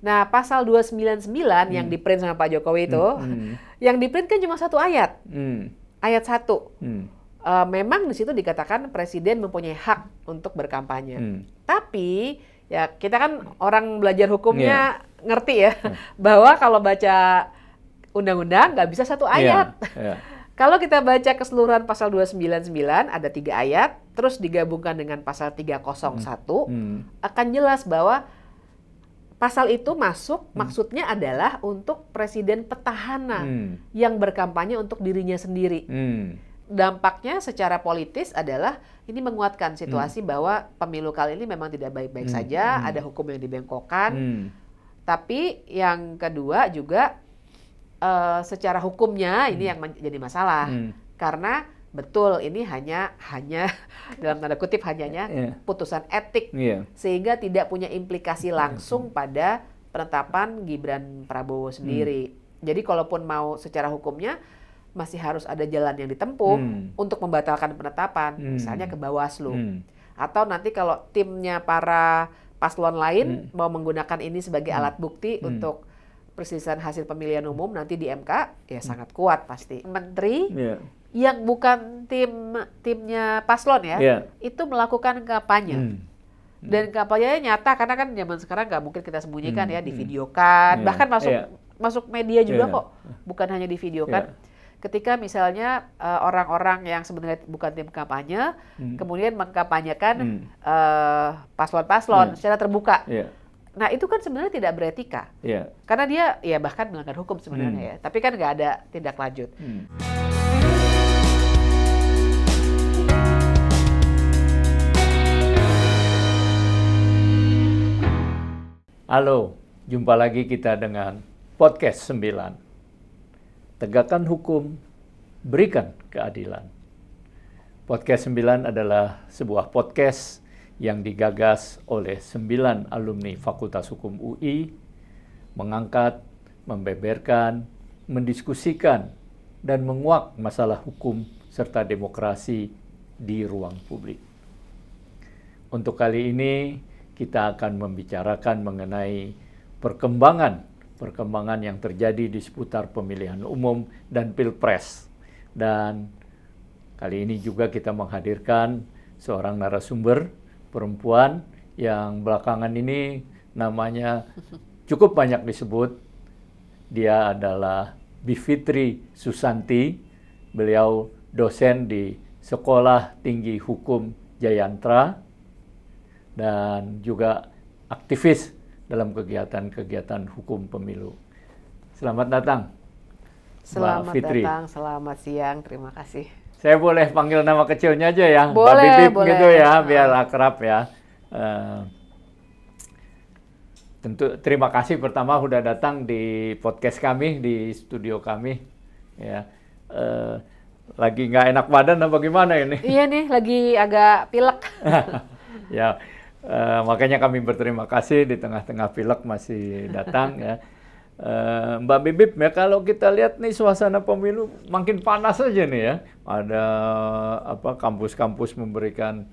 Nah, pasal 299 yang di-print sama Pak Jokowi itu, yang di-print kan cuma satu ayat. Ayat 1. Memang di situ dikatakan presiden mempunyai hak untuk berkampanye. Tapi ya kita kan orang belajar hukumnya ngerti ya, bahwa kalau baca undang-undang nggak bisa satu ayat. Kalau kita baca keseluruhan pasal 299 ada 3 ayat, terus digabungkan dengan pasal 301, akan jelas bahwa pasal itu maksudnya adalah untuk presiden petahana yang berkampanye untuk dirinya sendiri. Dampaknya secara politis adalah ini menguatkan situasi bahwa pemilu kali ini memang tidak baik-baik saja, ada hukum yang dibengkokkan. Tapi yang kedua juga secara hukumnya ini yang jadi masalah. Karena betul ini hanya dalam tanda kutip putusan etik sehingga tidak punya implikasi langsung pada penetapan Gibran Prabowo sendiri. Jadi kalaupun mau secara hukumnya masih harus ada jalan yang ditempuh untuk membatalkan penetapan, misalnya ke Bawaslu. Atau nanti kalau timnya para paslon lain mau menggunakan ini sebagai alat bukti untuk perselisihan hasil pemilihan umum nanti di MK, ya sangat kuat pasti. Menteri yang bukan timnya paslon itu melakukan kampanye. Dan kampanyenya nyata karena kan zaman sekarang nggak mungkin kita sembunyikan divideokan, bahkan masuk media juga kok, bukan hanya divideokan. Ketika misalnya orang-orang yang sebenarnya bukan tim kampanye, kemudian mengkampanyekan paslon-paslon secara terbuka. Nah itu kan sebenarnya tidak beretika, karena dia ya bahkan melanggar hukum sebenarnya tapi kan nggak ada tindak lanjut. Halo, jumpa lagi kita dengan Podcast 9. Tegakkan hukum, berikan keadilan. Podcast 9 adalah sebuah podcast yang digagas oleh 9 alumni Fakultas Hukum UI, mengangkat, membeberkan, mendiskusikan, dan menguak masalah hukum serta demokrasi di ruang publik. Untuk kali ini, kita akan membicarakan mengenai perkembangan yang terjadi di seputar pemilihan umum dan pilpres. Dan kali ini juga kita menghadirkan seorang narasumber perempuan yang belakangan ini namanya cukup banyak disebut. Dia adalah Bivitri Susanti. Beliau dosen di Sekolah Tinggi Hukum Jayantra dan juga aktivis dalam kegiatan-kegiatan hukum pemilu. Selamat datang, Selamat Mbak Fitri. datang, selamat siang, terima kasih. Saya boleh panggil nama kecilnya aja ya, Boleh, Mbak Bibip boleh. gitu ya, biar akrab ya. Tentu terima kasih pertama sudah datang di podcast kami, di studio kami. Ya, lagi nggak enak badan apa gimana ini? Iya nih, lagi agak pilek. Ya, makanya kami berterima kasih di tengah-tengah pilek masih datang ya. Mbak Bibip ya, kalau kita lihat nih suasana pemilu makin panas aja nih ya. Ada kampus-kampus memberikan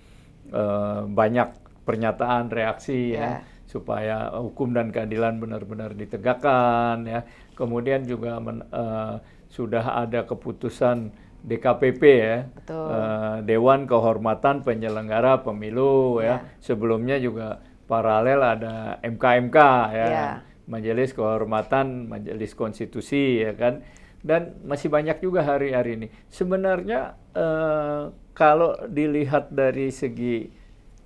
banyak pernyataan, reaksi ya, supaya hukum dan keadilan benar-benar ditegakkan ya. Kemudian juga sudah ada keputusan DKPP ya, Dewan Kehormatan Penyelenggara Pemilu ya. Sebelumnya juga paralel ada MK ya, Majelis Kehormatan Majelis Konstitusi ya kan. Dan masih banyak juga hari-hari ini. Sebenarnya kalau dilihat dari segi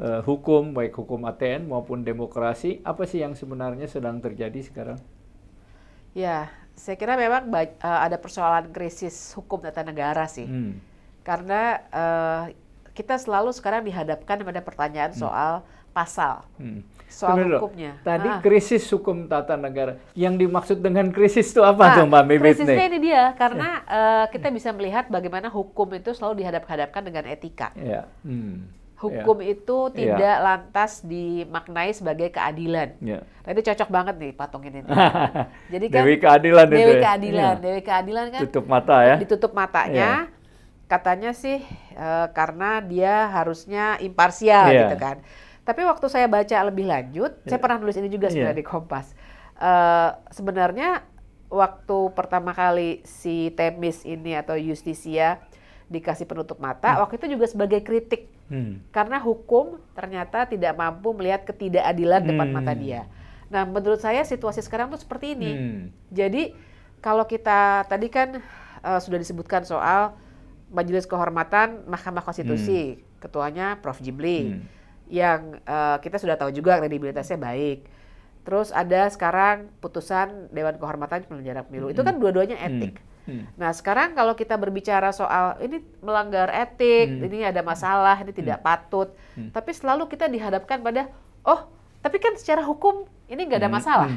hukum, baik hukum ATN maupun demokrasi, apa sih yang sebenarnya sedang terjadi sekarang? Ya, saya kira memang ada persoalan krisis hukum tata negara sih. Karena kita selalu sekarang dihadapkan pada pertanyaan soal pasal, soal hukumnya. Tadi krisis hukum tata negara. Yang dimaksud dengan krisis itu apa tuh Mbak Bibip? Krisisnya ini dia, karena kita bisa melihat bagaimana hukum itu selalu dihadap-hadapkan dengan etika. Hukum itu tidak lantas dimaknai sebagai keadilan. Nah itu cocok banget nih patungin ini. Jadi kan Dewi Keadilan itu. Dewi Keadilan kan tutup mata ya. Ditutup matanya. Katanya sih karena dia harusnya imparsial gitu kan. Tapi waktu saya baca lebih lanjut, saya pernah nulis ini juga sebenarnya di Kompas. sebenarnya waktu pertama kali si Themis ini atau Justisia dikasih penutup mata, waktu itu juga sebagai kritik. Karena hukum ternyata tidak mampu melihat ketidakadilan depan mata dia. Nah, menurut saya situasi sekarang tuh seperti ini. Jadi kalau kita tadi kan sudah disebutkan soal Majelis Kehormatan Mahkamah Konstitusi, ketuanya Prof. Jimli, yang kita sudah tahu juga kredibilitasnya baik. Terus ada sekarang putusan Dewan Kehormatan Penyelenggara Pemilu, itu kan dua-duanya etik. Nah sekarang kalau kita berbicara soal ini melanggar etik, ini ada masalah, ini tidak patut, tapi selalu kita dihadapkan pada, oh tapi kan secara hukum ini nggak ada masalah,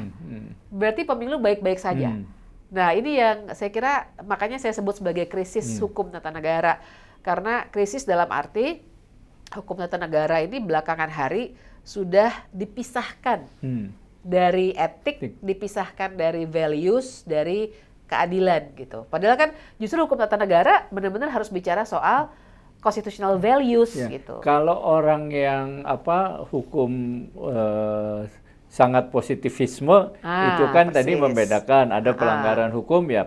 berarti pemilu baik-baik saja. Nah ini yang saya kira makanya saya sebut sebagai krisis hukum tata negara, karena krisis dalam arti hukum tata negara ini belakangan hari sudah dipisahkan dari etik, dipisahkan dari values, dari keadilan gitu. Padahal kan justru hukum tata negara benar-benar harus bicara soal constitutional values gitu. Kalau orang yang hukum sangat positivisme itu kan persis. Tadi membedakan ada pelanggaran hukum ya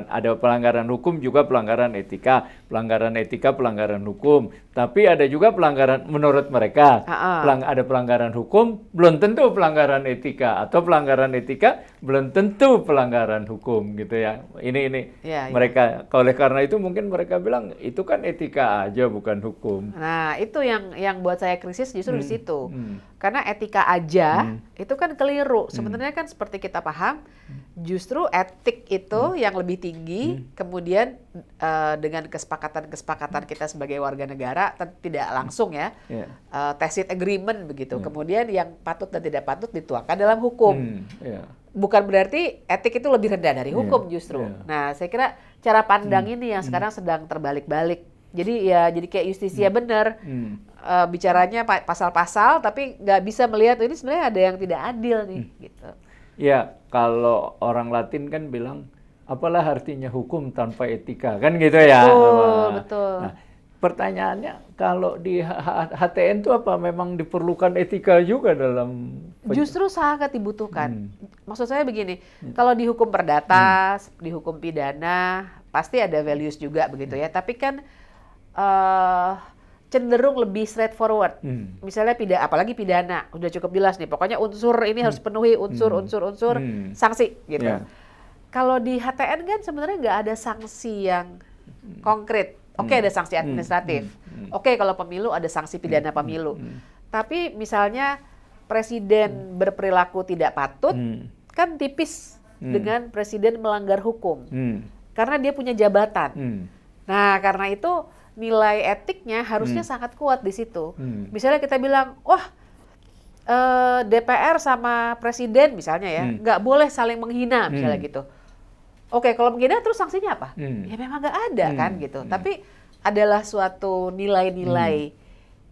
ada pelanggaran hukum juga pelanggaran etika pelanggaran hukum, tapi ada juga pelanggaran menurut mereka ada pelanggaran hukum belum tentu pelanggaran etika atau pelanggaran etika belum tentu pelanggaran hukum gitu ya. Ini mereka oleh karena itu mungkin mereka bilang itu kan etika aja bukan hukum. Nah itu yang buat saya krisis justru di situ. Karena etika aja itu kan keliru. Sebenarnya kan seperti kita paham, justru etik itu yang lebih tinggi, kemudian dengan kesepakatan kita sebagai warga negara, tidak langsung ya, tacit agreement begitu. Kemudian yang patut dan tidak patut dituangkan dalam hukum. Bukan berarti etik itu lebih rendah dari hukum justru. Nah saya kira cara pandang ini yang sekarang sedang terbalik-balik. Jadi kayak Justisia benar. Bicaranya pasal-pasal tapi nggak bisa melihat ini sebenarnya ada yang tidak adil nih gitu. Ya kalau orang Latin kan bilang apalah artinya hukum tanpa etika kan gitu ya. Betul. Nah, pertanyaannya kalau di HTN itu apa memang diperlukan etika juga dalam justru sangat dibutuhkan. Maksud saya begini, kalau di hukum perdata, di hukum pidana pasti ada values juga begitu ya. Tapi kan cenderung lebih straightforward. Misalnya apalagi pidana, udah cukup jelas nih. Pokoknya unsur ini harus penuhi unsur sanksi gitu. Kalau di HTN kan sebenarnya nggak ada sanksi yang konkret. Oke, ada sanksi administratif. Oke, kalau pemilu ada sanksi pidana pemilu. Tapi misalnya presiden berperilaku tidak patut, kan tipis dengan presiden melanggar hukum. Karena dia punya jabatan. Nah, karena itu nilai etiknya harusnya sangat kuat di situ. Misalnya kita bilang, wah DPR sama presiden misalnya ya, nggak boleh saling menghina misalnya gitu. Oke, kalau menghina terus sanksinya apa? Ya memang nggak ada kan gitu. Tapi adalah suatu nilai-nilai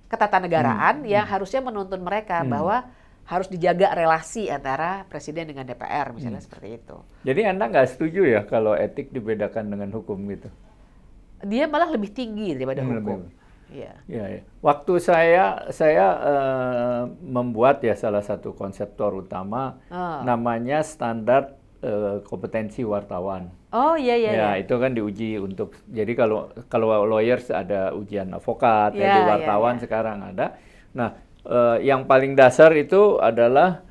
ketatanegaraan yang harusnya menuntun mereka bahwa harus dijaga relasi antara presiden dengan DPR misalnya seperti itu. Jadi Anda nggak setuju ya kalau etik dibedakan dengan hukum gitu? Dia malah lebih tinggi daripada hukum. Ya. Waktu saya membuat ya salah satu konseptor utama namanya standar kompetensi wartawan. Oh iya. Itu kan diuji untuk jadi kalau lawyers ada ujian avokat, di wartawan sekarang ada. Nah yang paling dasar itu adalah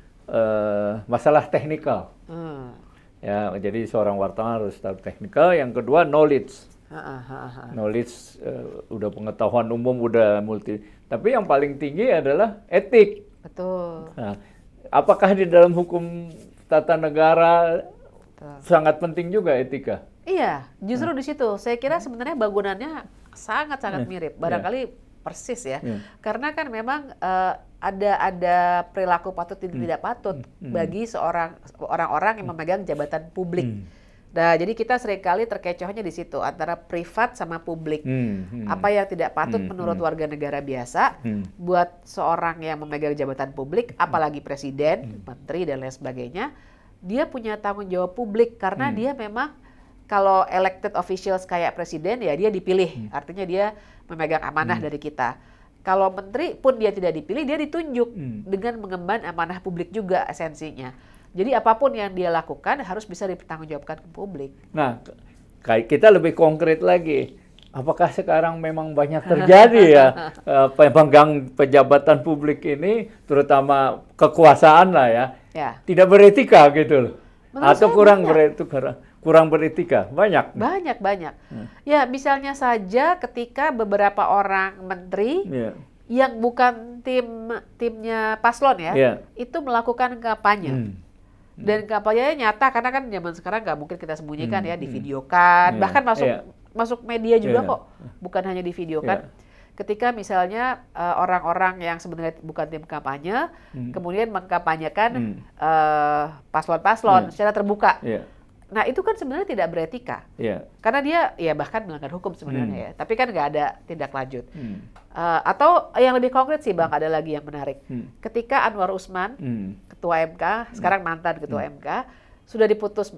masalah teknikal. Ya jadi seorang wartawan harus tahu teknikal. Yang kedua knowledge. Knowledge udah pengetahuan umum udah multi, tapi yang paling tinggi adalah etik. Betul. Nah, apakah di dalam hukum tata negara sangat penting juga etika? Iya, justru di situ. Saya kira sebenarnya bangunannya sangat-sangat mirip, barangkali persis ya. Karena kan memang ada perilaku patut dan tidak patut bagi orang-orang yang memegang jabatan publik. Nah, jadi kita seringkali terkecohnya di situ antara privat sama publik. Apa yang tidak patut menurut warga negara biasa buat seorang yang memegang jabatan publik, apalagi presiden, menteri dan lain sebagainya, dia punya tanggung jawab publik karena dia memang kalau elected officials kayak presiden ya dia dipilih, artinya dia memegang amanah dari kita. Kalau menteri pun dia tidak dipilih, dia ditunjuk dengan mengemban amanah publik juga esensinya. Jadi apapun yang dia lakukan harus bisa dipertanggungjawabkan ke publik. Nah, kita lebih konkret lagi. Apakah sekarang memang banyak terjadi ya pemegang pejabatan publik ini, terutama kekuasaan lah ya, tidak beretika gitu loh, atau kurang beretika, banyak. Banyak. Ya misalnya saja ketika beberapa orang menteri yang bukan timnya paslon itu melakukan kampanye. Dan kampanyenya nyata, karena kan zaman sekarang nggak mungkin kita sembunyikan divideokan, bahkan masuk media juga kok, bukan hanya divideokan. Ketika misalnya orang-orang yang sebenarnya bukan tim kampanye, kemudian mengkampanyekan paslon-paslon secara terbuka. Nah itu kan sebenarnya tidak beretika, karena dia ya bahkan melanggar hukum sebenarnya ya, tapi kan nggak ada tindak lanjut. Atau yang lebih konkret sih Bang, ada lagi yang menarik. Ketika Anwar Usman, Ketua MK, sekarang mantan Ketua MK, sudah diputus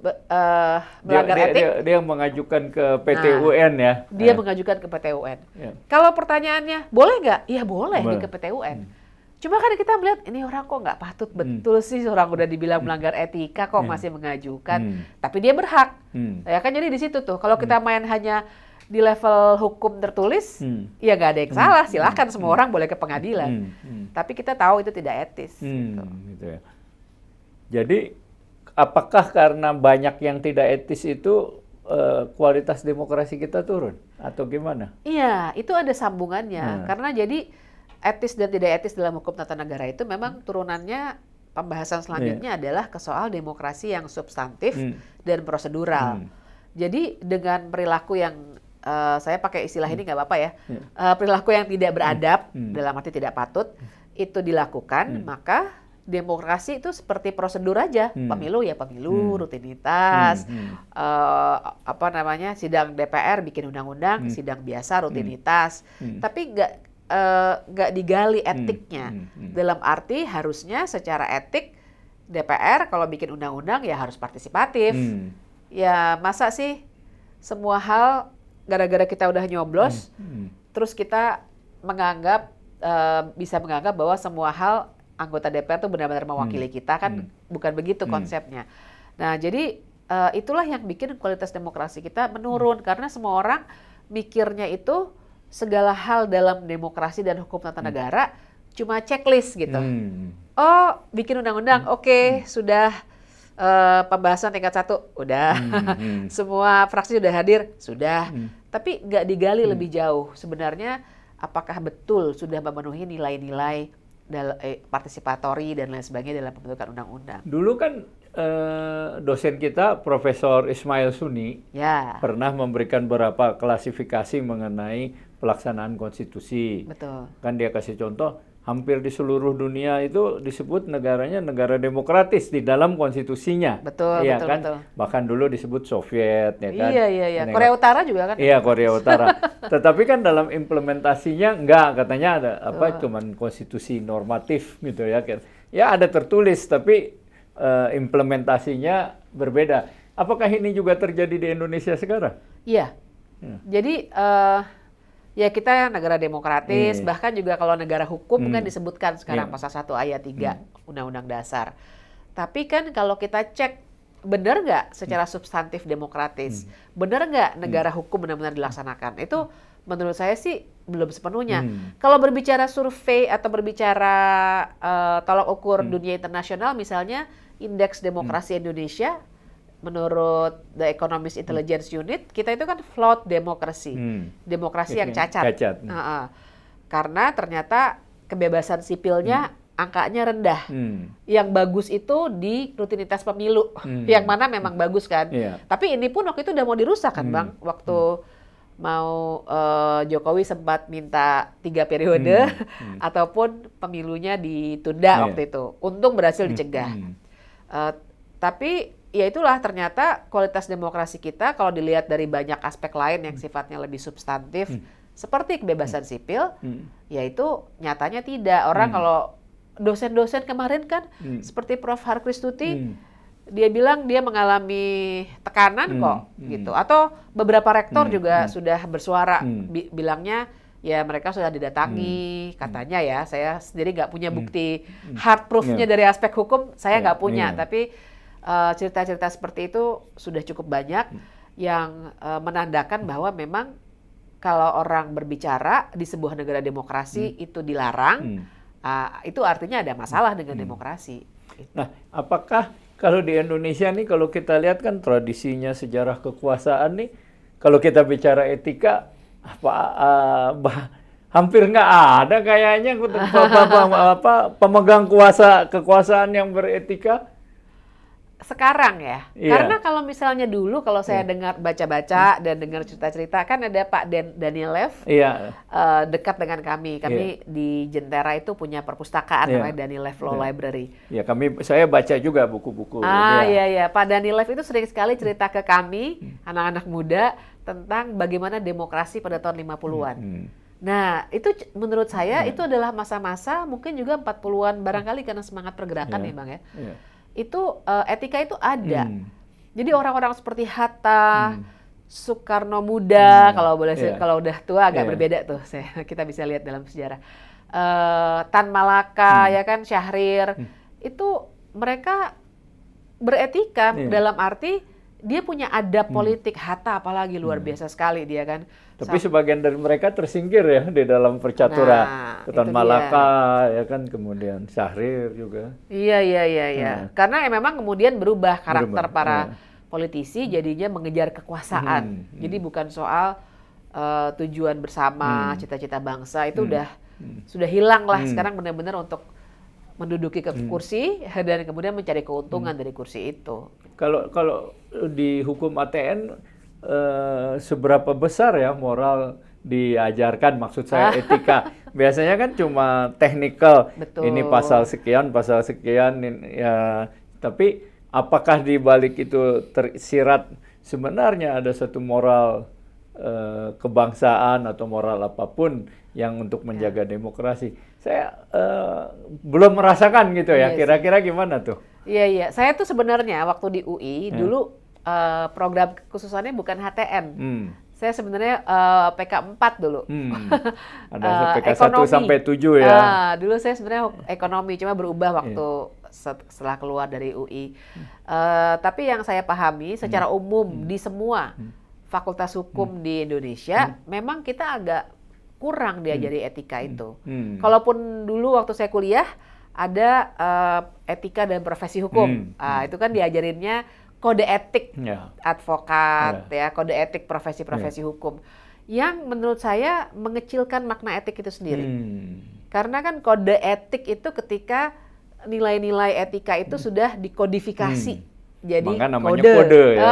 melanggar etik. Dia mengajukan ke PT UN ya. Dia mengajukan ke PT UN. Kalau pertanyaannya, boleh nggak? Iya boleh ke PT UN. Cuma kan kita melihat, ini orang kok nggak patut betul sih, orang udah dibilang melanggar etika kok masih mengajukan. Tapi dia berhak. Ya kan jadi di situ tuh, kalau kita main hanya di level hukum tertulis, ya nggak ada yang salah, silahkan semua orang boleh ke pengadilan. Tapi kita tahu itu tidak etis. Gitu ya. Jadi, apakah karena banyak yang tidak etis itu kualitas demokrasi kita turun? Atau gimana? Iya, itu ada sambungannya. Karena jadi etis dan tidak etis dalam hukum tata negara itu memang turunannya, pembahasan selanjutnya adalah ke soal demokrasi yang substantif dan prosedural. Jadi dengan perilaku yang saya pakai istilah ini nggak apa-apa ya, perilaku yang tidak beradab, dalam arti tidak patut, itu dilakukan, maka demokrasi itu seperti prosedur aja. Pemilu ya pemilu, rutinitas, sidang DPR bikin undang-undang, sidang biasa rutinitas, tapi nggak digali etiknya. Dalam arti harusnya secara etik DPR kalau bikin undang-undang ya harus partisipatif. Ya masa sih semua hal gara-gara kita udah nyoblos, terus kita bisa menganggap bahwa semua hal anggota DPR itu benar-benar mewakili kita, kan bukan begitu konsepnya. Nah jadi itulah yang bikin kualitas demokrasi kita menurun, karena semua orang mikirnya itu segala hal dalam demokrasi dan hukum tata negara cuma checklist gitu. Oh, bikin undang-undang, oke, sudah pembahasan tingkat 1, udah. Semua fraksi sudah hadir, sudah. Tapi nggak digali lebih jauh. Sebenarnya apakah betul sudah memenuhi nilai-nilai partisipatori dan lain sebagainya dalam pembentukan undang-undang. Dulu kan dosen kita, Profesor Ismail Suni, pernah memberikan beberapa klasifikasi mengenai pelaksanaan konstitusi. Betul. Kan dia kasih contoh, hampir di seluruh dunia itu disebut negaranya negara demokratis di dalam konstitusinya. Betul, ya, betul, kan? betul. Bahkan dulu disebut Soviet, ya kan? Iya. Korea Utara juga kan? Iya, Korea Utara. Tetapi kan dalam implementasinya enggak, katanya ada cuman konstitusi normatif gitu ya. Ya ada tertulis, tapi implementasinya berbeda. Apakah ini juga terjadi di Indonesia sekarang? Iya. Jadi ya kita negara demokratis, bahkan juga kalau negara hukum kan disebutkan sekarang pasal 1 ayat 3 Undang-Undang Dasar. Tapi kan kalau kita cek, benar nggak secara substantif demokratis? Benar nggak negara hukum benar-benar dilaksanakan? Itu menurut saya sih belum sepenuhnya. Kalau berbicara survei atau berbicara tolak ukur dunia internasional, misalnya Indeks Demokrasi Indonesia, menurut The Economist Intelligence Unit, kita itu kan flawed demokrasi, demokrasi yang cacat. Karena ternyata kebebasan sipilnya angkanya rendah. Yang bagus itu di rutinitas pemilu, yang mana memang bagus kan. Tapi ini pun waktu itu udah mau dirusak kan Bang, waktu mau Jokowi sempat minta 3 periode, ataupun pemilunya ditunda waktu itu. Untung berhasil dicegah. Tapi ya itulah, ternyata kualitas demokrasi kita kalau dilihat dari banyak aspek lain yang sifatnya lebih substantif, seperti kebebasan sipil, yaitu nyatanya tidak. Orang kalau dosen-dosen kemarin kan, seperti Prof. Harkristuti, dia bilang dia mengalami tekanan kok, gitu. Atau beberapa rektor juga sudah bersuara, bilangnya ya mereka sudah didatangi, katanya ya, saya sendiri nggak punya bukti hard proof-nya dari aspek hukum, saya nggak punya, tapi cerita-cerita seperti itu sudah cukup banyak yang menandakan bahwa memang kalau orang berbicara di sebuah negara demokrasi itu dilarang, itu artinya ada masalah dengan demokrasi. Nah, apakah kalau di Indonesia nih, kalau kita lihat kan tradisinya sejarah kekuasaan nih, kalau kita bicara etika, hampir nggak ada kayaknya pemegang kekuasaan yang beretika. Sekarang ya, karena kalau misalnya dulu kalau saya dengar baca-baca dan dengar cerita-cerita, kan ada Pak Danilev dekat dengan kami di Jentera itu punya perpustakaan namanya Danilev Law Library. Ya, saya baca juga buku-buku. Iya, Pak Danilev itu sering sekali cerita ke kami anak-anak muda tentang bagaimana demokrasi pada tahun 50-an. Nah, itu menurut saya itu adalah masa-masa mungkin juga 40-an barangkali karena semangat pergerakan ya Bang ya. Itu etika itu ada. Jadi orang-orang seperti Hatta, Soekarno muda, kalau udah tua agak berbeda tuh. Kita bisa lihat dalam sejarah. Tan Malaka, ya kan, Syahrir, itu mereka beretika dalam arti dia punya adab politik. Hatta apalagi luar biasa sekali dia kan. Tapi sebagian dari mereka tersingkir ya di dalam percaturan. Tan Malaka ya kan, kemudian Syahrir juga. Iya. Karena memang kemudian berubah karakter para politisi, jadinya mengejar kekuasaan. Jadi bukan soal tujuan bersama, cita-cita bangsa itu sudah hilang lah. Sekarang benar-benar untuk menduduki ke kursi dan kemudian mencari keuntungan dari kursi itu. Kalau di hukum ATN seberapa besar ya moral diajarkan, maksud saya etika. Biasanya kan cuma technical. Betul. Ini pasal sekian ya. Tapi apakah di balik itu tersirat sebenarnya ada satu moral kebangsaan atau moral apapun yang untuk menjaga demokrasi? Saya belum merasakan gitu ya. Kira-kira gimana tuh? Iya. Saya tuh sebenarnya waktu di UI dulu program kekhususannya bukan HTN. Saya sebenarnya PK 4 dulu. Ada PK 1 sampai 7 ya. Dulu saya sebenarnya ekonomi, cuma berubah waktu setelah keluar dari UI. Tapi yang saya pahami secara umum di semua fakultas hukum di Indonesia, memang kita agak kurang diajari etika itu. Kalaupun dulu waktu saya kuliah ada etika dan profesi hukum, itu kan diajarinnya kode etik advokat, kode etik profesi-profesi hukum, yang menurut saya mengecilkan makna etik itu sendiri. Karena kan kode etik itu ketika nilai-nilai etika itu sudah dikodifikasi, jadi maka namanya kode ya.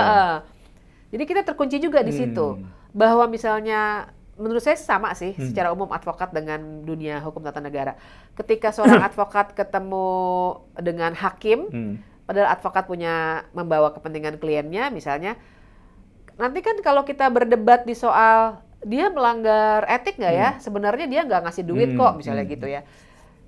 Jadi kita terkunci juga di situ, bahwa misalnya menurut saya sama sih secara umum advokat dengan dunia hukum tata negara. Ketika seorang advokat ketemu dengan hakim, padahal advokat membawa kepentingan kliennya misalnya, nanti kan kalau kita berdebat di soal dia melanggar etik nggak ya, sebenarnya dia nggak ngasih duit kok misalnya gitu ya.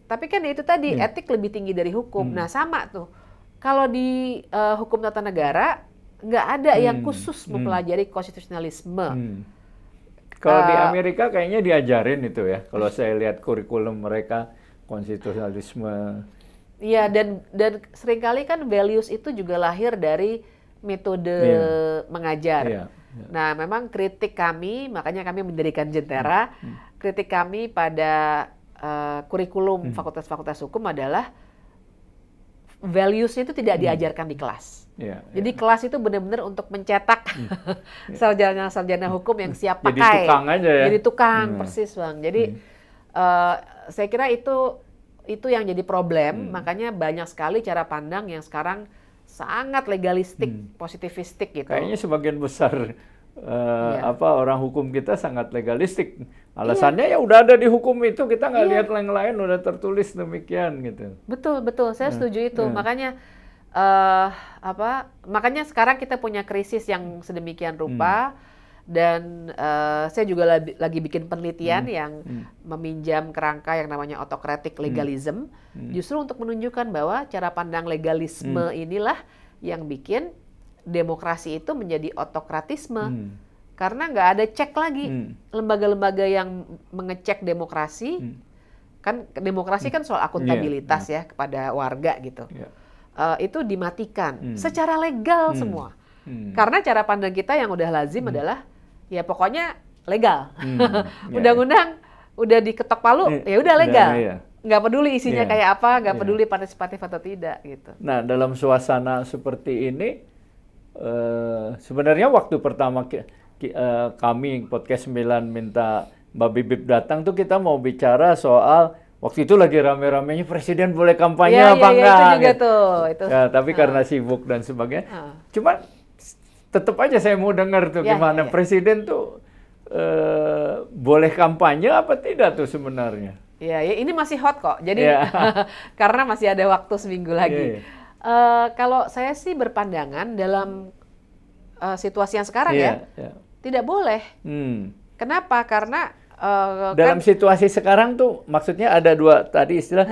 Tapi kan itu tadi etik lebih tinggi dari hukum. Nah sama tuh, kalau di hukum tata negara nggak ada yang khusus mempelajari konstitusionalisme. Kalau di Amerika kayaknya diajarin itu ya, kalau saya lihat kurikulum mereka konstitusionalisme. Iya, dan seringkali kan values itu juga lahir dari metode mengajar. Nah, memang kritik kami, makanya kami mendirikan Jentera, kritik kami pada kurikulum fakultas-fakultas hukum adalah values itu tidak diajarkan di kelas. Jadi kelas itu benar-benar untuk mencetak sarjana-sarjana hukum yang siap pakai. Jadi tukang aja ya? Jadi tukang, persis Bang. Jadi saya kira itu yang jadi problem, makanya banyak sekali cara pandang yang sekarang sangat legalistik, positivistik gitu. Kayaknya sebagian besar orang hukum kita sangat legalistik. Alasannya ya udah ada di hukum itu, kita nggak lihat yang lain, udah tertulis demikian gitu. Betul, saya setuju itu. Makanya makanya sekarang kita punya krisis yang sedemikian rupa. Dan saya juga lagi bikin penelitian yang meminjam kerangka yang namanya autocratic legalism, justru untuk menunjukkan bahwa cara pandang legalisme inilah yang bikin demokrasi itu menjadi autokratisme. Karena nggak ada cek lagi. Lembaga-lembaga yang mengecek demokrasi, kan demokrasi kan soal akuntabilitas ya kepada warga gitu. Itu dimatikan secara legal semua. Karena cara pandang kita yang udah lazim adalah ya pokoknya legal. Undang-undang udah diketok palu, ya udah legal. Nggak peduli isinya kayak apa, nggak peduli partisipatif atau tidak gitu. Nah, dalam suasana seperti ini, sebenarnya waktu pertama kami Podcast 9 minta Mbak Bibip datang tuh kita mau bicara soal waktu itu lagi rame-ramenya presiden boleh kampanye apa enggak. Itu juga gitu. tuh. Itu. Ya, tapi karena sibuk dan sebagainya. Cuma tetap aja saya mau dengar tuh gimana presiden tuh boleh kampanye apa tidak tuh sebenarnya. Ya, ini masih hot kok. Jadi karena masih ada waktu seminggu lagi. Kalau saya sih berpandangan dalam situasi yang sekarang tidak boleh. Kenapa? Karena dalam situasi sekarang tuh maksudnya ada dua tadi istilah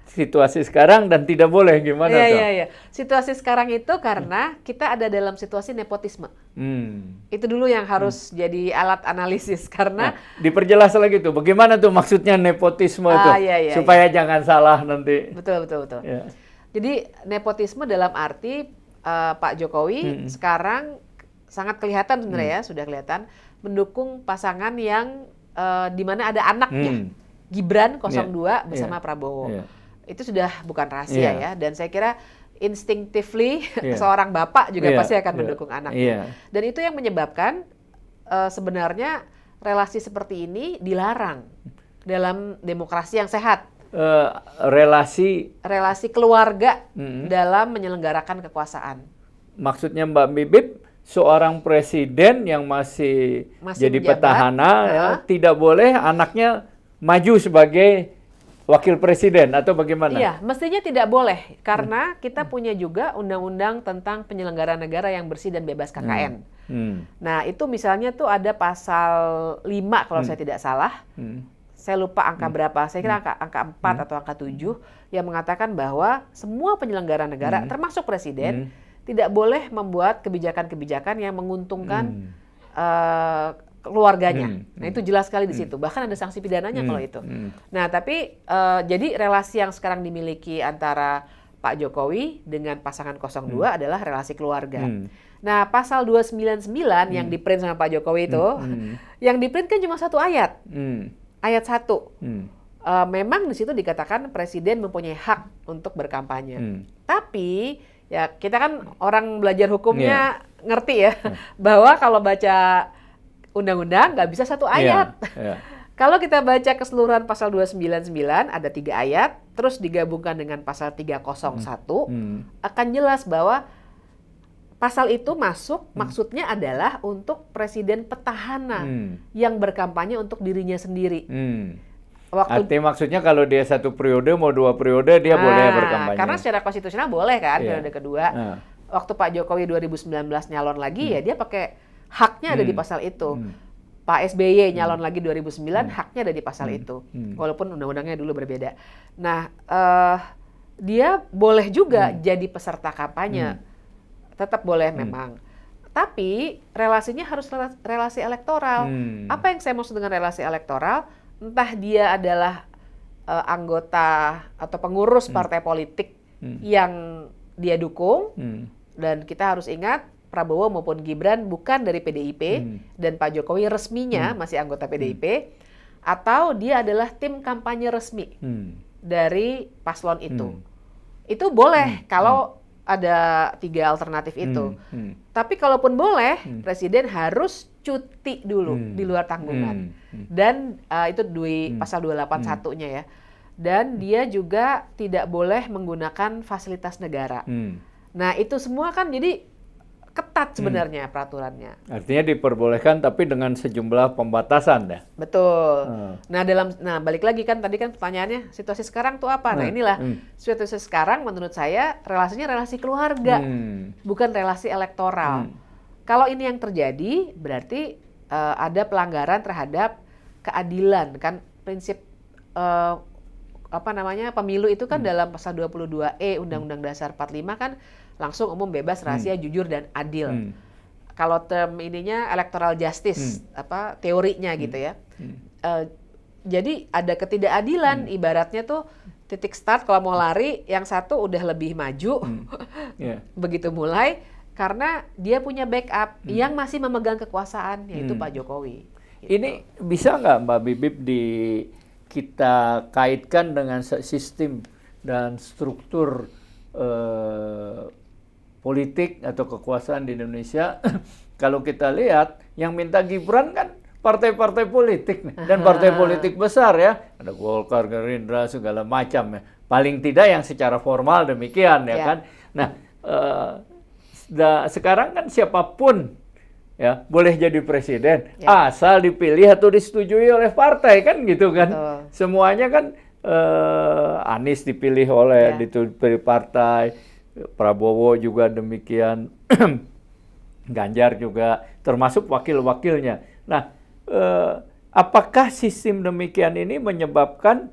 situasi sekarang dan tidak boleh gimana tuh? Iya. Situasi sekarang itu karena kita ada dalam situasi nepotisme. Itu dulu yang harus jadi alat analisis karena diperjelas lagi tuh bagaimana tuh maksudnya nepotisme supaya jangan salah nanti. Betul. Jadi nepotisme dalam arti Pak Jokowi sekarang sangat kelihatan sebenarnya sudah kelihatan mendukung pasangan yang di mana ada anaknya Gibran 02 bersama Prabowo. Itu sudah bukan rahasia ya, dan saya kira instinctively seorang bapak juga pasti akan mendukung anaknya. Dan itu yang menyebabkan sebenarnya relasi seperti ini dilarang dalam demokrasi yang sehat. Relasi keluarga dalam menyelenggarakan kekuasaan. Maksudnya Mbak Bibip, seorang presiden yang masih jadi menjabat, petahana tidak boleh anaknya maju sebagai wakil presiden atau bagaimana? Iya, mestinya tidak boleh karena kita punya juga undang-undang tentang penyelenggaraan negara yang bersih dan bebas KKN. Nah, itu misalnya tuh ada pasal 5 kalau saya tidak salah. Saya lupa angka berapa, saya kira angka 4 atau angka 7 yang mengatakan bahwa semua penyelenggara negara termasuk presiden tidak boleh membuat kebijakan-kebijakan yang menguntungkan keluarganya. Nah, itu jelas sekali di situ. Bahkan ada sanksi pidananya kalau itu. Nah, tapi jadi relasi yang sekarang dimiliki antara Pak Jokowi dengan pasangan 02 adalah relasi keluarga. Nah, pasal 299 yang diprint sama Pak Jokowi itu, yang diprint kan cuma satu ayat. Ayat 1. Memang di situ dikatakan presiden mempunyai hak untuk berkampanye. Tapi ya kita kan orang belajar hukumnya ngerti ya bahwa kalau baca undang-undang nggak bisa satu ayat. Kalau kita baca keseluruhan pasal 299 ada 3 ayat, terus digabungkan dengan pasal 301 akan jelas bahwa pasal itu masuk maksudnya adalah untuk presiden petahana yang berkampanye untuk dirinya sendiri. Artinya maksudnya kalau dia 1 periode mau 2 periode dia boleh berkampanye. Karena secara konstitusional boleh kan periode kedua. Waktu Pak Jokowi 2019 nyalon lagi ya dia pakai haknya ada di pasal itu. Pak SBY nyalon lagi 2009 haknya ada di pasal itu. Walaupun undang-undangnya dulu berbeda. Nah, dia boleh juga jadi peserta kampanye. Tetap boleh memang. Tapi relasinya harus relasi elektoral. Apa yang saya maksud dengan relasi elektoral? Entah dia adalah anggota atau pengurus partai politik yang dia dukung, dan kita harus ingat Prabowo maupun Gibran bukan dari PDIP, dan Pak Jokowi resminya masih anggota PDIP, atau dia adalah tim kampanye resmi dari paslon itu. Itu boleh kalau ada 3 alternatif itu. Tapi kalaupun boleh, presiden harus cuti dulu di luar tanggungan. Dan itu pasal 281-nya ya. Dan dia juga tidak boleh menggunakan fasilitas negara. Nah, itu semua kan jadi ketat sebenarnya peraturannya. Artinya diperbolehkan tapi dengan sejumlah pembatasan ya. Betul. Nah, balik lagi kan tadi kan pertanyaannya situasi sekarang tuh apa? Nah, inilah situasi sekarang menurut saya relasinya relasi keluarga, bukan relasi elektoral. Kalau ini yang terjadi berarti ada pelanggaran terhadap keadilan kan, prinsip pemilu itu kan dalam pasal 22E Undang-Undang Dasar 45 kan langsung umum bebas rahasia jujur dan adil. kalau term ininya electoral justice, apa teorinya gitu ya. Jadi ada ketidakadilan, ibaratnya tuh titik start kalau mau lari, yang satu udah lebih maju, begitu mulai, karena dia punya backup yang masih memegang kekuasaan, yaitu Pak Jokowi. Gitu. Ini bisa nggak Mbak Bibip kita kaitkan dengan sistem dan struktur politik atau kekuasaan di Indonesia? Kalau kita lihat, yang minta Gibran kan partai-partai politik dan partai politik besar ya, ada Golkar, Gerindra, segala macam ya. Paling tidak yang secara formal demikian ya kan. Nah, sekarang kan siapapun ya boleh jadi presiden asal dipilih atau disetujui oleh partai kan gitu kan. Semuanya kan Anies dipilih oleh dipilih partai, Prabowo juga demikian, Ganjar juga termasuk wakil-wakilnya. Nah, apakah sistem demikian ini menyebabkan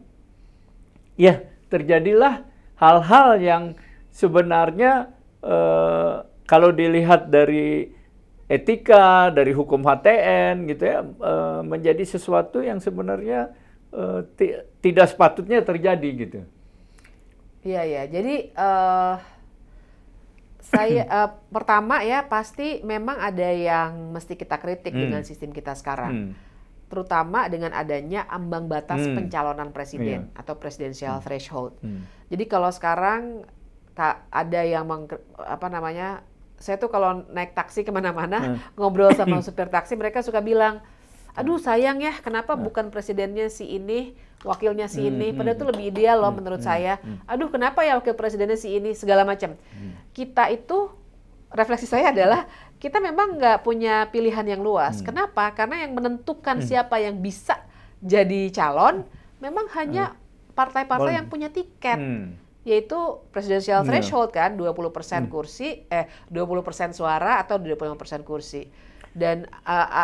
ya terjadilah hal-hal yang sebenarnya kalau dilihat dari etika, dari hukum HTN gitu ya, menjadi sesuatu yang sebenarnya tidak sepatutnya terjadi gitu. Iya ya, jadi saya pertama ya pasti memang ada yang mesti kita kritik dengan sistem kita sekarang, terutama dengan adanya ambang batas pencalonan presiden atau presidential threshold. Jadi kalau sekarang ada yang saya tuh kalau naik taksi kemana-mana ngobrol sama supir taksi, mereka suka bilang, aduh sayang ya, kenapa bukan presidennya si ini, wakilnya si ini, padahal itu lebih ideal loh menurut saya. Aduh kenapa ya wakil presidennya si ini, segala macam. Kita itu, refleksi saya adalah, kita memang nggak punya pilihan yang luas. Kenapa? Karena yang menentukan siapa yang bisa jadi calon, memang hanya partai-partai yang punya tiket. Yaitu presidential threshold kan, 20% kursi, 20% suara atau 25% kursi. Dan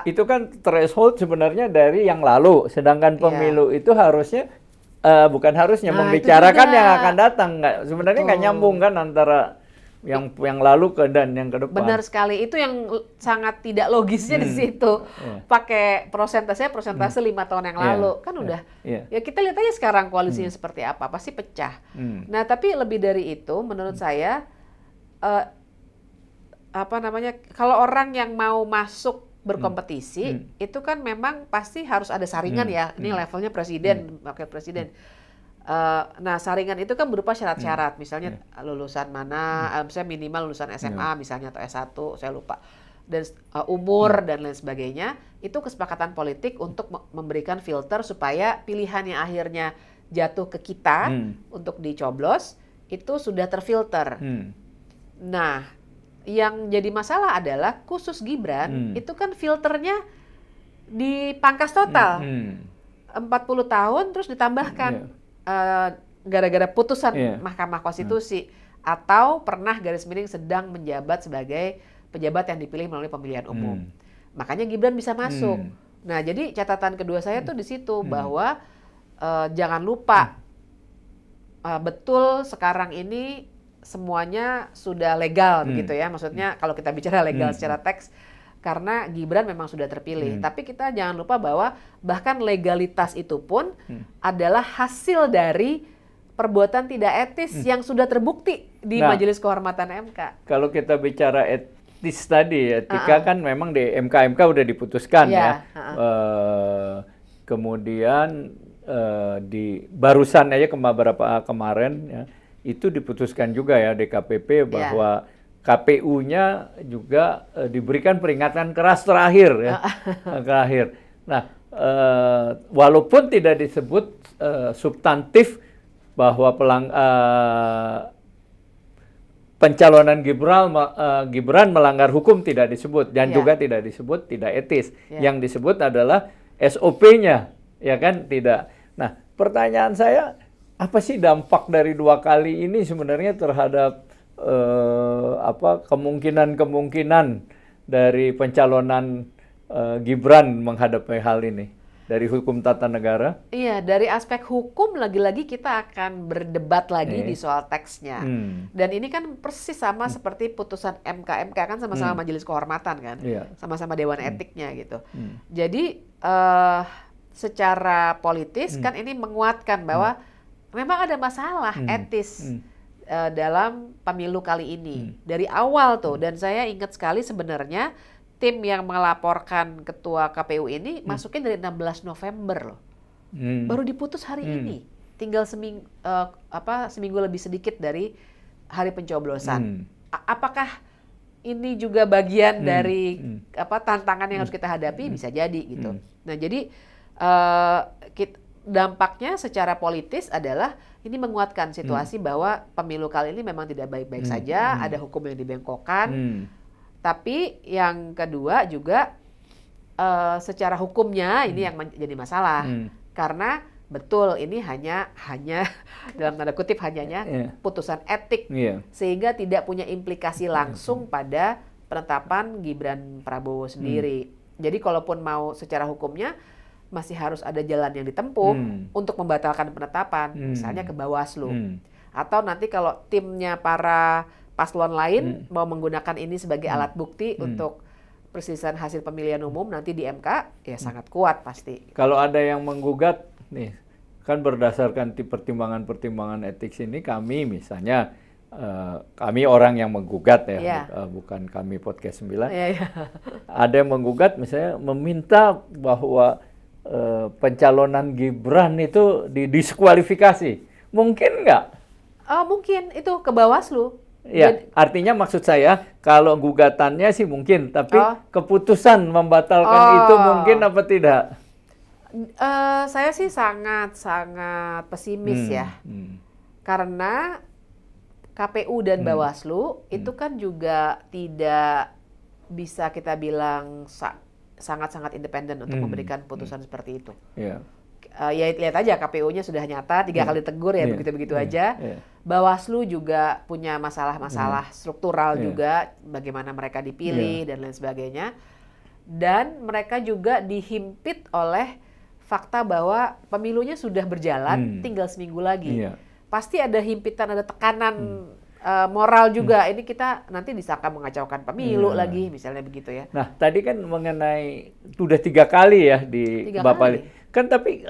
itu kan threshold sebenarnya dari yang lalu, sedangkan pemilu itu harusnya bukan harusnya membicarakan yang akan datang, sebenarnya nggak nyambung kan antara yang lalu dan yang ke depan. Benar sekali, itu yang sangat tidak logisnya di situ. Pakai persentase 5 tahun yang lalu kan udah. Ya kita lihat aja sekarang koalisinya seperti apa, pasti pecah. Nah tapi lebih dari itu, menurut saya kalau orang yang mau masuk berkompetisi itu kan memang pasti harus ada saringan ya. Ini levelnya presiden, wakil presiden. Nah saringan itu kan berupa syarat-syarat, misalnya lulusan mana, misalnya minimal lulusan SMA misalnya atau S1, saya lupa, dan umur dan lain sebagainya. Itu kesepakatan politik untuk memberikan filter supaya pilihan yang akhirnya jatuh ke kita untuk dicoblos itu sudah terfilter. Nah yang jadi masalah adalah khusus Gibran itu kan filternya dipangkas total, 40 tahun terus ditambahkan gara-gara putusan Mahkamah Konstitusi atau pernah garis miring sedang menjabat sebagai pejabat yang dipilih melalui pemilihan umum. Makanya Gibran bisa masuk. Nah, jadi catatan kedua saya tuh di situ bahwa jangan lupa betul sekarang ini semuanya sudah legal begitu ya. Maksudnya kalau kita bicara legal secara teks, karena Gibran memang sudah terpilih. Tapi kita jangan lupa bahwa bahkan legalitas itu pun adalah hasil dari perbuatan tidak etis yang sudah terbukti di Majelis Kehormatan MK. Kalau kita bicara etis tadi, etika kan memang di MK udah diputuskan ya. Kemudian barusan aja beberapa kemarin ya, itu diputuskan juga ya DKPP bahwa KPU-nya juga diberikan peringatan keras terakhir ya. Terakhir. Nah, walaupun tidak disebut substantif bahwa pencalonan Gibran melanggar hukum tidak disebut dan juga tidak disebut tidak etis. Yang disebut adalah SOP-nya, ya kan? Tidak. Nah, pertanyaan saya, apa sih dampak dari 2 kali ini sebenarnya terhadap kemungkinan dari pencalonan Gibran menghadapi hal ini? dari hukum tata negara. Iya, dari aspek hukum lagi-lagi kita akan berdebat lagi di soal teksnya. Dan ini kan persis sama seperti putusan MK kan sama-sama majelis kehormatan kan, sama-sama dewan etiknya gitu. Jadi secara politis kan ini menguatkan bahwa memang ada masalah etis dalam pemilu kali ini dari awal tuh. Dan saya ingat sekali sebenarnya tim yang melaporkan ketua KPU ini masuknya dari 16 November loh. Baru diputus hari ini. Tinggal seminggu lebih sedikit dari hari pencoblosan. Apakah ini juga bagian dari tantangan yang harus kita hadapi? Bisa jadi gitu. Nah, jadi dampaknya secara politis adalah ini menguatkan situasi bahwa pemilu kali ini memang tidak baik-baik saja, ada hukum yang dibengkokkan. Tapi yang kedua juga secara hukumnya ini yang menjadi masalah. Karena betul ini hanya dalam tanda kutip putusan etik. Sehingga tidak punya implikasi langsung pada penetapan Gibran Prabowo sendiri. Jadi kalaupun mau secara hukumnya masih harus ada jalan yang ditempuh untuk membatalkan penetapan. Misalnya ke Bawaslu. Atau nanti kalau timnya para paslon lain mau menggunakan ini sebagai alat bukti untuk perselisihan hasil pemilihan umum nanti di MK, ya sangat kuat pasti. Kalau ada yang menggugat, nih kan berdasarkan pertimbangan-pertimbangan etik ini kami misalnya, kami orang yang menggugat bukan kami Podcast 9. Ada yang menggugat misalnya meminta bahwa pencalonan Gibran itu didiskualifikasi. Mungkin nggak? Mungkin itu ke Bawaslu. Ya, artinya maksud saya kalau gugatannya sih mungkin, tapi keputusan membatalkan itu mungkin apa tidak? Saya sih sangat pesimis ya, karena KPU dan Bawaslu itu kan juga tidak bisa kita bilang sangat-sangat independen untuk memberikan putusan seperti itu. Ya lihat aja KPU-nya sudah nyata 3 kali tegur ya begitu-begitu aja. Bawaslu juga punya masalah-masalah struktural juga, bagaimana mereka dipilih dan lain sebagainya. Dan mereka juga dihimpit oleh fakta bahwa pemilunya sudah berjalan, tinggal seminggu lagi. Pasti ada himpitan, ada tekanan moral juga. Ini kita nanti disangka mengacaukan pemilu lagi, misalnya begitu ya. Nah, tadi kan mengenai sudah 3 kali ya di Bapak. Kan tapi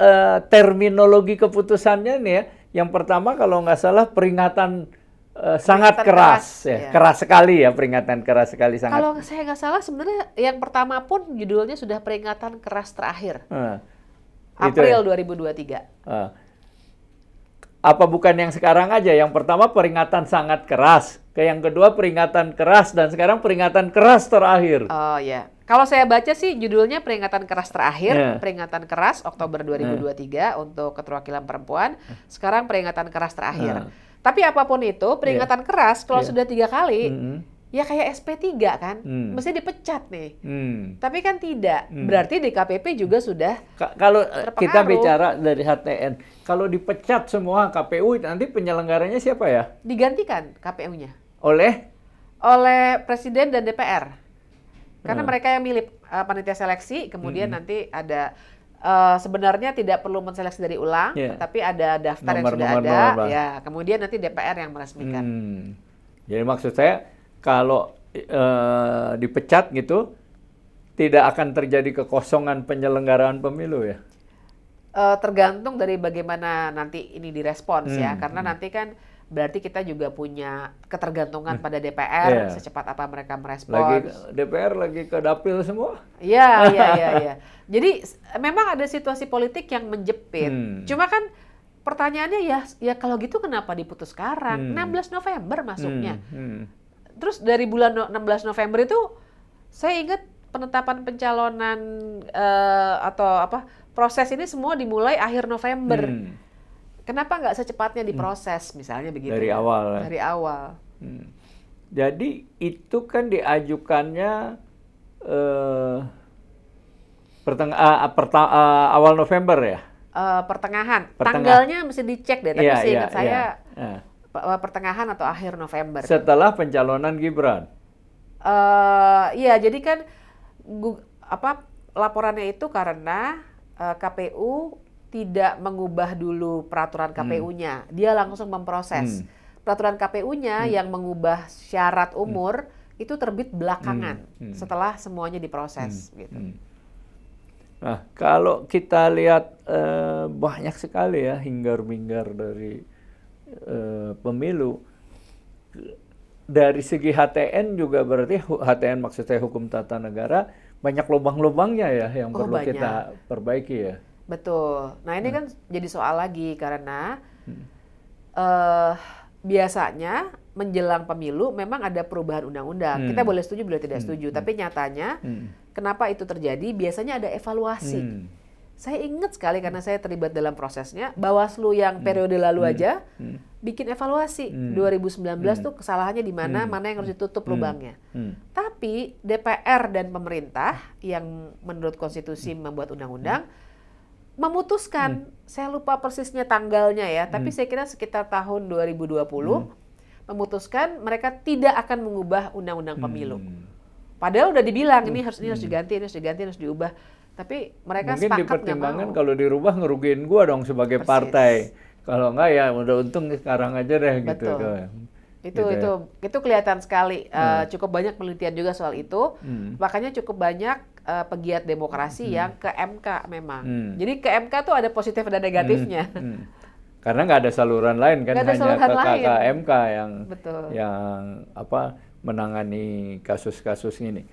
terminologi keputusannya nih ya, yang pertama kalau nggak salah peringatan sangat keras ya. Keras sekali ya, peringatan keras sekali sangat. Kalau saya nggak salah sebenarnya yang pertama pun judulnya sudah peringatan keras terakhir. April 2023. Apa bukan yang sekarang aja? Yang pertama peringatan sangat keras, yang kedua peringatan keras, dan sekarang peringatan keras terakhir. Oh ya. Kalau saya baca sih judulnya peringatan keras terakhir, peringatan keras Oktober 2023 untuk keterwakilan perempuan. Sekarang peringatan keras terakhir. Tapi apapun itu, peringatan keras kalau sudah 3 kali, ya kayak SP3 kan, mesti dipecat nih. Tapi kan tidak. Berarti DKPP juga sudah kalau kita bicara dari HTN, kalau dipecat semua KPU nanti penyelenggaranya siapa ya? Digantikan KPU-nya. Oleh Presiden dan DPR. Karena mereka yang milih panitia seleksi, kemudian nanti ada sebenarnya tidak perlu menseleksi dari ulang, tapi ada daftar yang sudah ada, ya. Kemudian nanti DPR yang meresmikan. Jadi maksud saya kalau dipecat gitu, tidak akan terjadi kekosongan penyelenggaraan pemilu ya? Tergantung dari bagaimana nanti ini direspons ya, karena nanti kan berarti kita juga punya ketergantungan pada DPR secepat apa mereka merespons. DPR lagi ke dapil semua? Iya. Jadi memang ada situasi politik yang menjepit. Cuma kan pertanyaannya ya kalau gitu kenapa diputus sekarang? 16 November masuknya. Terus dari bulan 16 November itu saya ingat penetapan pencalonan proses ini semua dimulai akhir November. Kenapa nggak secepatnya diproses, misalnya begitu? Dari awal. Dari awal. Jadi itu kan diajukannya awal November ya? Pertengahan. Tanggalnya mesti dicek deh, tapi seingat saya pertengahan atau akhir November. Setelah pencalonan Gibran? Iya, jadi kan laporannya itu karena KPU tidak mengubah dulu peraturan KPU-nya, dia langsung memproses. Peraturan KPU-nya yang mengubah syarat umur itu terbit belakangan setelah semuanya diproses. Gitu. Nah, kalau kita lihat banyak sekali ya hingar-bingar dari pemilu. Dari segi HTN juga berarti HTN maksudnya hukum tata negara banyak lubang-lubangnya ya yang perlu banyak. kita perbaiki ya. Betul. Nah ini kan jadi soal lagi karena biasanya menjelang pemilu memang ada perubahan undang-undang. Kita boleh setuju, boleh tidak setuju. Tapi nyatanya kenapa itu terjadi? Biasanya ada evaluasi. Saya ingat sekali karena saya terlibat dalam prosesnya. Bawaslu yang periode lalu aja bikin evaluasi. 2019 tuh kesalahannya di mana, mana yang harus ditutup lubangnya. Tapi DPR dan pemerintah yang menurut konstitusi membuat undang-undang memutuskan, saya lupa persisnya tanggalnya ya, tapi saya kira sekitar tahun 2020 memutuskan mereka tidak akan mengubah undang-undang pemilu. Padahal udah dibilang ini harus diganti, ini harus diganti, harus diubah. Tapi mereka mungkin sepakat dipertimbangkan kalau dirubah ngerugiin gua dong sebagai partai. Kalau enggak ya udah untung sekarang aja deh. Betul. Gitu. Itu kelihatan sekali. Cukup banyak penelitian juga soal itu. Makanya cukup banyak pegiat demokrasi yang ke MK memang. Jadi ke MK tuh ada positif dan negatifnya. Karena nggak ada saluran lain kan, hanya ke MK yang menangani kasus-kasus ini.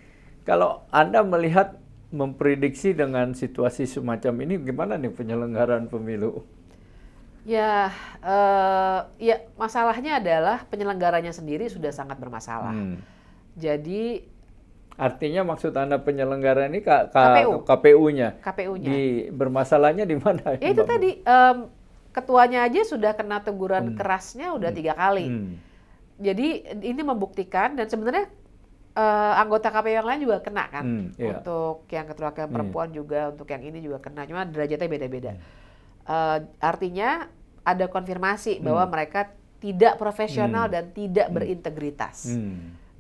Kalau Anda melihat memprediksi dengan situasi semacam ini, gimana nih penyelenggaraan pemilu? Ya masalahnya adalah penyelenggaranya sendiri sudah sangat bermasalah. Jadi artinya maksud Anda penyelenggara ini KPU-nya. Bermasalahnya di mana? Ya itu tadi ketuanya aja sudah kena teguran kerasnya udah 3 kali. Jadi ini membuktikan dan sebenarnya anggota KPU yang lain juga kena kan. Untuk yang ketua perempuan juga, untuk yang ini juga kena. Cuma derajatnya beda-beda. Artinya ada konfirmasi bahwa mereka tidak profesional dan tidak berintegritas.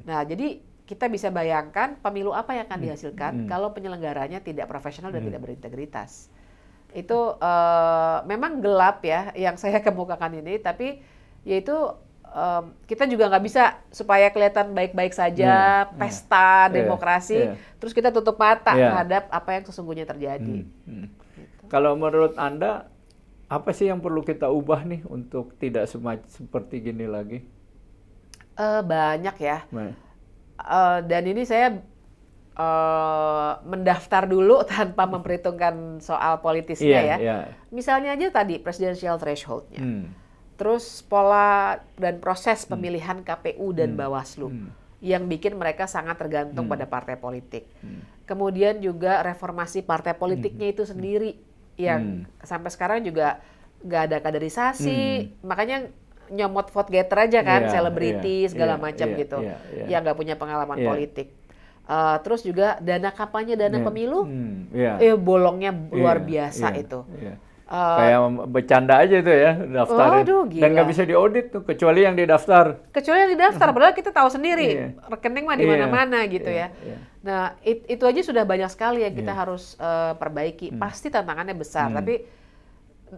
Nah, jadi kita bisa bayangkan pemilu apa yang akan dihasilkan kalau penyelenggaranya tidak profesional dan tidak berintegritas. Itu memang gelap ya yang saya kemukakan ini, tapi yaitu kita juga nggak bisa supaya kelihatan baik-baik saja, pesta demokrasi, terus kita tutup mata terhadap apa yang sesungguhnya terjadi. Gitu. Kalau menurut Anda, apa sih yang perlu kita ubah nih untuk tidak seperti gini lagi? Banyak ya. Dan ini saya mendaftar dulu tanpa memperhitungkan soal politisnya ya. Misalnya aja tadi presidential threshold-nya. Terus pola dan proses pemilihan KPU dan Bawaslu yang bikin mereka sangat tergantung pada partai politik. Kemudian juga reformasi partai politiknya itu sendiri yang sampai sekarang juga nggak ada kaderisasi, makanya nyomot vote getter aja kan, selebriti segala macam gitu, yang nggak punya pengalaman politik. Terus juga dana kampanye, dana pemilu, bolongnya luar biasa itu. Kayak bercanda aja itu ya, daftarin. Dan nggak bisa diaudit tuh, kecuali yang didaftar. Padahal kita tahu sendiri, rekening mah di mana-mana gitu ya. Nah, itu aja sudah banyak sekali yang kita harus perbaiki. Pasti tantangannya besar, tapi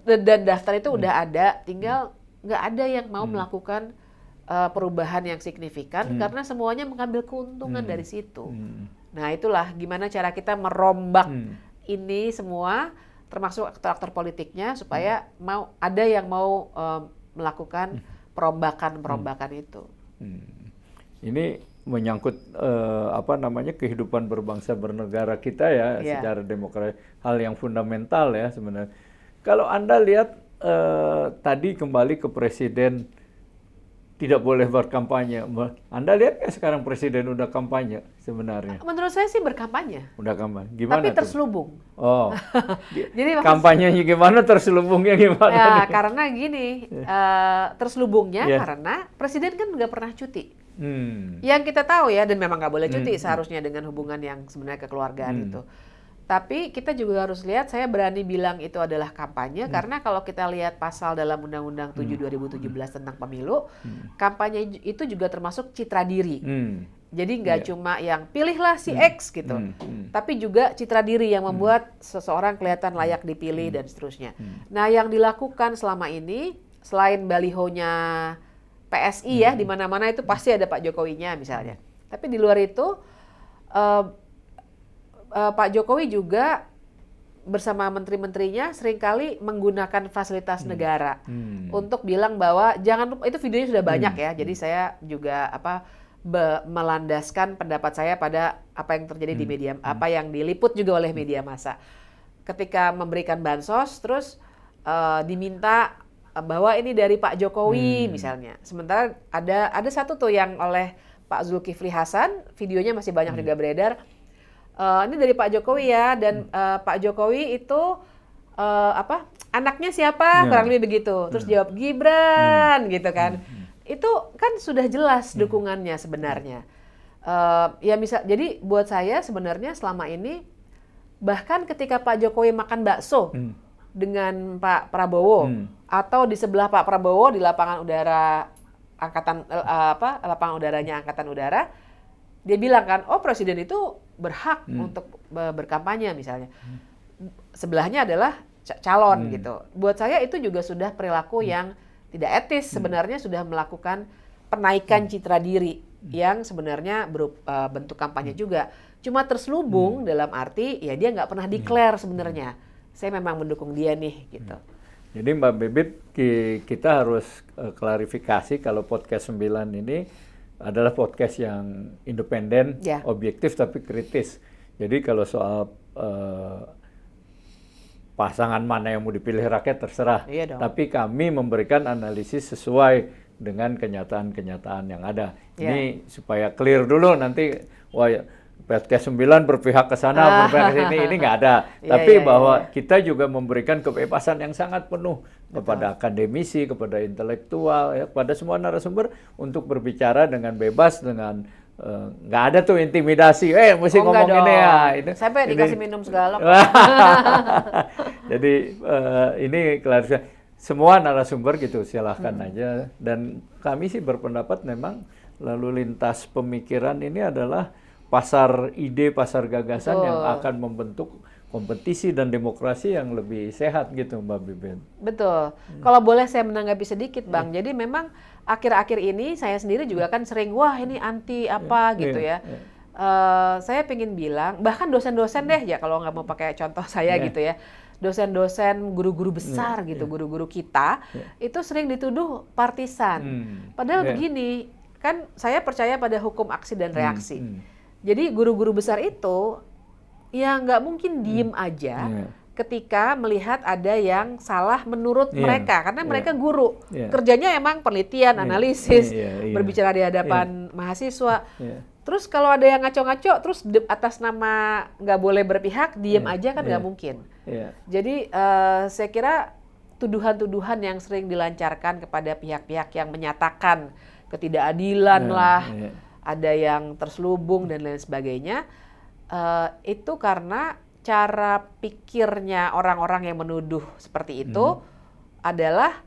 dan daftar itu udah ada, tinggal nggak ada yang mau melakukan perubahan yang signifikan karena semuanya mengambil keuntungan dari situ. Nah, itulah gimana cara kita merombak ini semua, termasuk aktor-aktor politiknya, supaya ada yang mau melakukan perombakan itu. Ini menyangkut kehidupan berbangsa bernegara kita ya, secara demokrasi, hal yang fundamental ya sebenarnya. Kalau Anda lihat tadi kembali ke presiden tidak boleh berkampanye. Anda lihat nggak sekarang presiden udah kampanye sebenarnya? Menurut saya sih berkampanye. Udah kampanye. Gimana? Tapi terselubung. Oh. Jadi kampanyenya gimana? Terselubungnya gimana? Ya, karena gini, terselubungnya karena presiden kan nggak pernah cuti. Yang kita tahu ya, dan memang nggak boleh cuti seharusnya dengan hubungan yang sebenarnya kekeluargaan itu. Tapi kita juga harus lihat, saya berani bilang itu adalah kampanye, karena kalau kita lihat pasal dalam Undang-Undang 7 2017 tentang pemilu, kampanye itu juga termasuk citra diri. Jadi nggak cuma yang pilihlah si X gitu, tapi juga citra diri yang membuat seseorang kelihatan layak dipilih dan seterusnya. Nah, yang dilakukan selama ini selain balihonya PSI ya, di mana-mana itu pasti ada Pak Jokowinya misalnya. Tapi di luar itu Pak Jokowi juga bersama menteri-menterinya seringkali menggunakan fasilitas negara untuk bilang bahwa jangan lupa, itu videonya sudah banyak ya. Jadi saya juga melandaskan pendapat saya pada apa yang terjadi di media, apa yang diliput juga oleh media massa. Ketika memberikan bansos, terus diminta bahwa ini dari Pak Jokowi misalnya. Sementara ada satu tuh yang oleh Pak Zulkifli Hasan, videonya masih banyak juga beredar. Ini dari Pak Jokowi ya, dan Pak Jokowi itu anaknya siapa, kurang lebih begitu. Terus jawab Gibran gitu kan. Itu kan sudah jelas dukungannya sebenarnya. Ya jadi buat saya sebenarnya selama ini, bahkan ketika Pak Jokowi makan bakso dengan Pak Prabowo, atau di sebelah Pak Prabowo di lapangan udara lapangan udaranya Angkatan Udara, dia bilang kan, oh presiden itu berhak untuk berkampanye misalnya. Sebelahnya adalah calon gitu. Buat saya itu juga sudah perilaku yang tidak etis, sebenarnya sudah melakukan penaikan citra diri yang sebenarnya bentuk kampanye juga. Cuma terselubung dalam arti ya dia nggak pernah declare sebenarnya. Saya memang mendukung dia nih gitu. Jadi Mbak Bibip, kita harus klarifikasi kalau podcast 9 ini adalah podcast yang independen, objektif tapi kritis. Jadi kalau soal pasangan mana yang mau dipilih rakyat terserah. Tapi kami memberikan analisis sesuai dengan kenyataan-kenyataan yang ada. Ini supaya clear dulu, nanti podcast 9 berpihak ke sana, berpihak ke sini, ini nggak ada. Tapi bahwa kita juga memberikan kebebasan yang sangat penuh kepada akademisi, kepada intelektual, ya, pada semua narasumber untuk berbicara dengan bebas, dengan nggak ada tuh intimidasi, mesti ngomong ini ya. Itu, sampai dikasih minum segala. Jadi ini klarifikasi. Semua narasumber gitu, silahkan aja. Dan kami sih berpendapat memang lalu lintas pemikiran ini adalah pasar ide, pasar gagasan yang akan membentuk kompetisi dan demokrasi yang lebih sehat gitu, Mbak Bibip. Betul. Kalau boleh saya menanggapi sedikit, Bang. Jadi memang akhir-akhir ini saya sendiri juga kan sering, wah ini anti apa gitu ya. Saya pengen bilang, bahkan dosen-dosen deh ya, kalau nggak mau pakai contoh saya gitu ya. Dosen-dosen, guru-guru besar gitu, guru-guru kita, itu sering dituduh partisan. Padahal begini, kan saya percaya pada hukum aksi dan reaksi. Jadi guru-guru besar itu ya nggak mungkin diem aja ketika melihat ada yang salah menurut mereka, karena mereka guru, kerjanya emang penelitian, analisis, berbicara di hadapan mahasiswa. Terus kalau ada yang ngaco-ngaco, terus atas nama nggak boleh berpihak, diem aja kan nggak mungkin. Jadi saya kira tuduhan-tuduhan yang sering dilancarkan kepada pihak-pihak yang menyatakan ketidakadilan lah, ada yang terselubung dan lain sebagainya, itu karena cara pikirnya orang-orang yang menuduh seperti itu adalah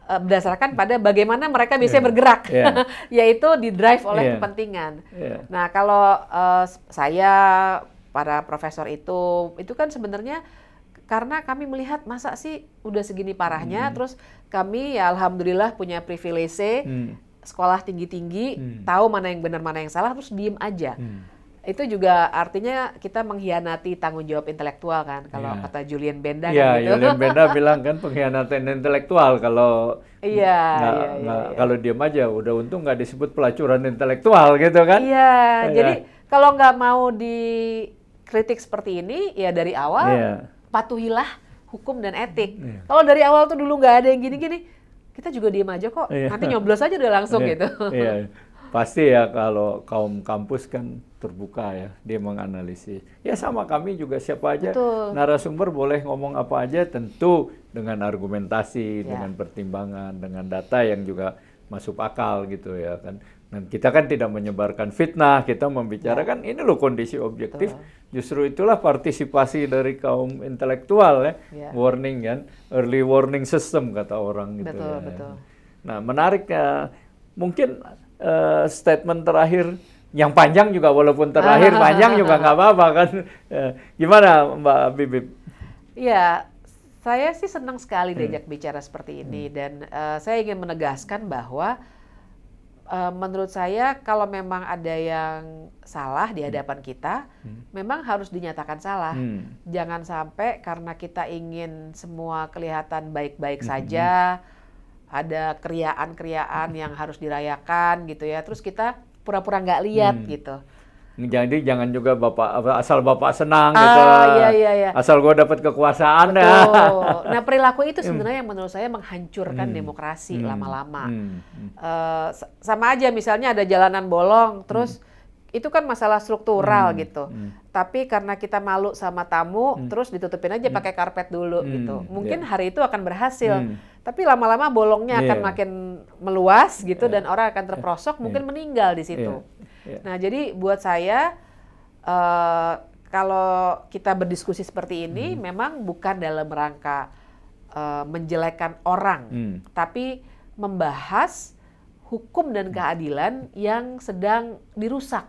berdasarkan pada bagaimana mereka bisa bergerak, yaitu didrive oleh kepentingan. Nah, kalau saya, para profesor itu kan sebenarnya karena kami melihat masa sih udah segini parahnya, terus kami ya alhamdulillah punya privilege, sekolah tinggi-tinggi, tahu mana yang benar mana yang salah, terus diem aja. Itu juga artinya kita mengkhianati tanggung jawab intelektual kan, kalau kata Julian Benda kan gitu. Julian Benda bilang kan pengkhianatan intelektual kalau kalau diam aja, udah untung nggak disebut pelacuran intelektual gitu kan. Jadi kalau nggak mau dikritik seperti ini, ya dari awal patuhilah hukum dan etik. Kalau dari awal tuh dulu nggak ada yang gini-gini, kita juga diem aja kok, nanti nyoblos aja udah langsung gitu. Pasti ya, kalau kaum kampus kan terbuka ya, dia menganalisis. Ya sama kami juga, siapa aja narasumber boleh ngomong apa aja, tentu dengan argumentasi, dengan pertimbangan, dengan data yang juga masuk akal gitu ya kan. Dan kita kan tidak menyebarkan fitnah, kita membicarakan ini loh kondisi objektif. Justru itulah partisipasi dari kaum intelektual ya. Warning kan, early warning system kata orang gitu. Nah, menarik ya. Mungkin statement terakhir yang panjang juga walaupun terakhir panjang juga nggak apa-apa kan. Gimana Mbak Bibip? Iya, saya sih senang sekali diajak bicara seperti ini dan saya ingin menegaskan bahwa menurut saya kalau memang ada yang salah di hadapan kita, memang harus dinyatakan salah. Jangan sampai karena kita ingin semua kelihatan baik-baik saja, ada keriaan-keriaan yang harus dirayakan gitu ya, terus kita pura-pura nggak lihat gitu. Jadi jangan juga asal Bapak senang gitu. Iya. Asal gue dapat kekuasaan. Betul. Nah, perilaku itu sebenarnya yang menurut saya menghancurkan demokrasi lama-lama. Sama aja misalnya ada jalanan bolong, terus itu kan masalah struktural gitu. Tapi karena kita malu sama tamu, terus ditutupin aja pakai karpet dulu gitu. Mungkin hari itu akan berhasil. Tapi lama-lama bolongnya akan makin meluas gitu dan orang akan terperosok, mungkin meninggal di situ. Nah, jadi buat saya kalau kita berdiskusi seperti ini memang bukan dalam rangka menjelekkan orang, tapi membahas hukum dan keadilan yang sedang dirusak.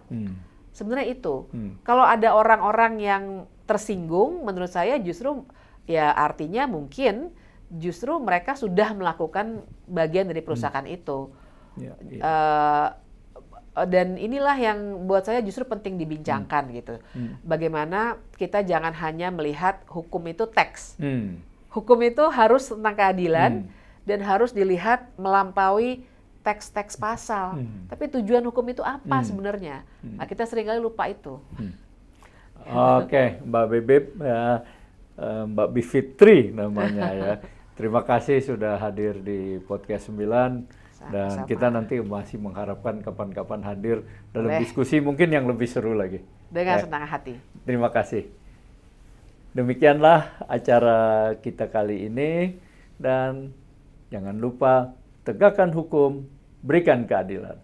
Sebenarnya itu. Kalau ada orang-orang yang tersinggung, menurut saya justru ya artinya mungkin justru mereka sudah melakukan bagian dari perusakan itu. Dan inilah yang buat saya justru penting dibincangkan gitu. Bagaimana kita jangan hanya melihat hukum itu teks. Hukum itu harus tentang keadilan dan harus dilihat melampaui teks-teks pasal. Tapi tujuan hukum itu apa sebenarnya? Nah, kita seringkali lupa itu. Oke, Mbak Bibip, Mbak Bivitri namanya ya. Terima kasih sudah hadir di Podcast 9. Dan kita nanti masih mengharapkan kapan-kapan hadir dalam diskusi mungkin yang lebih seru lagi. Dengan senang hati. Terima kasih. Demikianlah acara kita kali ini dan jangan lupa tegakkan hukum, berikan keadilan.